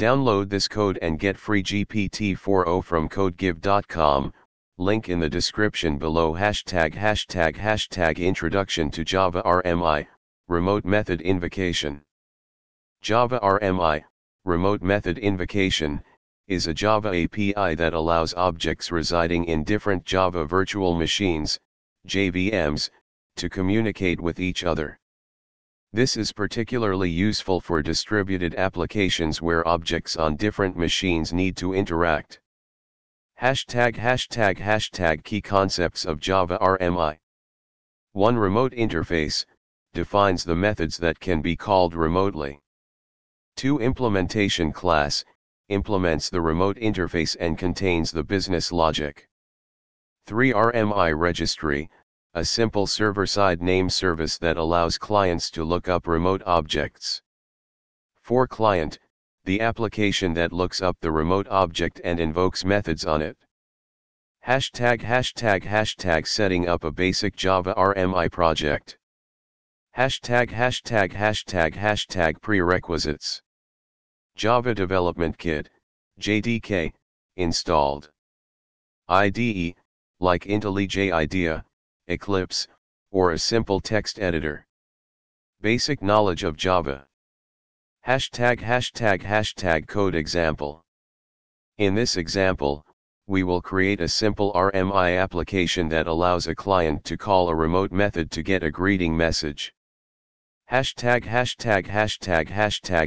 Download this code and get free GPT-4o from codegive.com, link in the description below. ### Introduction to Java RMI, Remote Method Invocation. Java RMI, Remote Method Invocation, is a Java API that allows objects residing in different Java virtual machines, JVMs, to communicate with each other. This is particularly useful for distributed applications where objects on different machines need to interact. ### Key concepts of Java RMI. 1. Remote interface, defines the methods that can be called remotely. 2. Implementation class, implements the remote interface and contains the business logic. 3. RMI registry, a simple server-side name service that allows clients to look up remote objects. 4. Client, the application that looks up the remote object and invokes methods on it. ### Setting up a basic Java RMI project. ### Prerequisites. Java Development Kit, JDK, installed. IDE, like IntelliJ IDEA, Eclipse, or a simple text editor. Basic knowledge of Java. ### Code example. In this example, we will create a simple RMI application that allows a client to call a remote method to get a greeting message. ###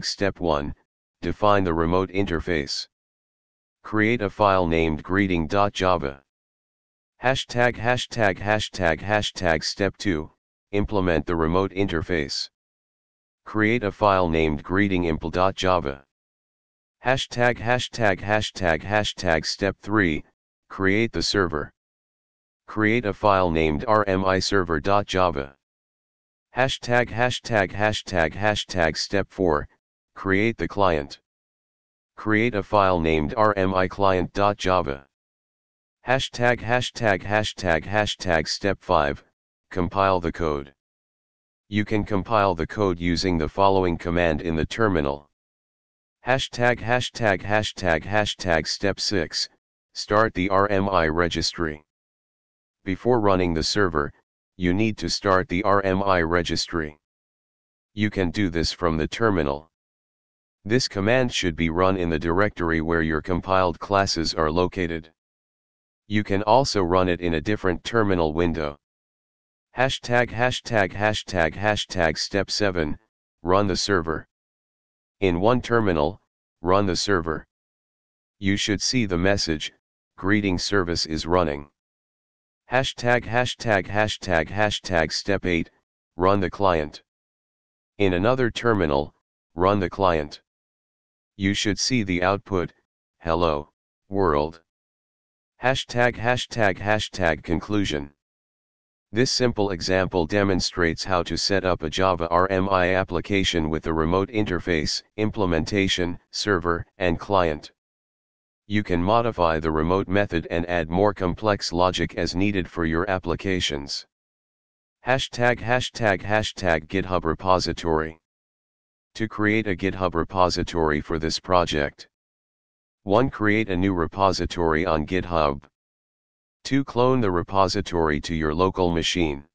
Step 1, define the remote interface. Create a file named greeting.java. ### Step 2, implement the remote interface. Create a file named greeting.impl.java. ### Step 3, create the server. Create a file named rmiserver.java. ### Step 4, create the client. Create a file named rmiclient.java. ### Step 5, compile the code. You can compile the code using the following command in the terminal. ### Step 6, start the RMI registry. Before running the server, you need to start the RMI registry. You can do this from the terminal. This command should be run in the directory where your compiled classes are located. You can also run it in a different terminal window. ### Step 7, run the server. In one terminal, run the server. You should see the message, greeting service is running. ### Step 8, run the client. In another terminal, run the client. You should see the output, hello, world. ### Conclusion. This simple example demonstrates how to set up a Java RMI application with a remote interface, implementation, server, and client. You can modify the remote method and add more complex logic as needed for your applications. ### GitHub repository. To create a GitHub repository for this project. 1. Create a new repository on GitHub. 2. Clone the repository to your local machine.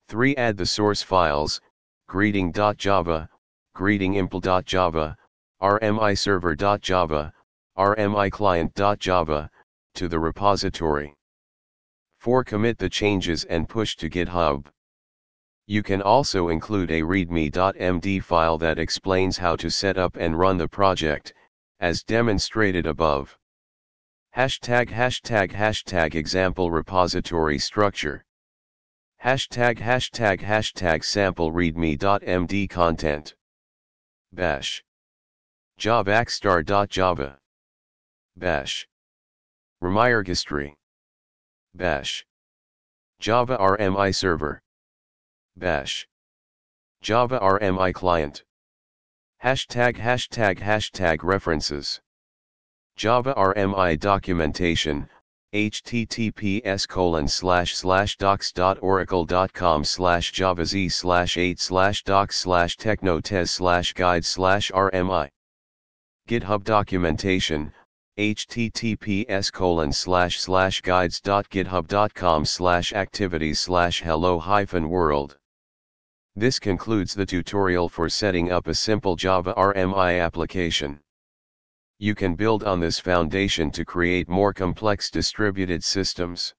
3. Add the source files, greeting.java, greetingimpl.java, rmiserver.java, rmiclient.java, to the repository. 4. Commit the changes and push to GitHub. You can also include a readme.md file that explains how to set up and run the project, as demonstrated above. ### Example repository structure. ### Sample readme.md content. Bash. javaxstar.java. Bash. Registry. Bash. Java RMI server. Bash. Java RMI client. ### References. Java RMI documentation, https://docs.oracle.com/javaz/8/docs/technotest/guide/RMI GitHub documentation, https://guides.github.com/activities/hello-world. This concludes the tutorial for setting up a simple Java RMI application. You can build on this foundation to create more complex distributed systems.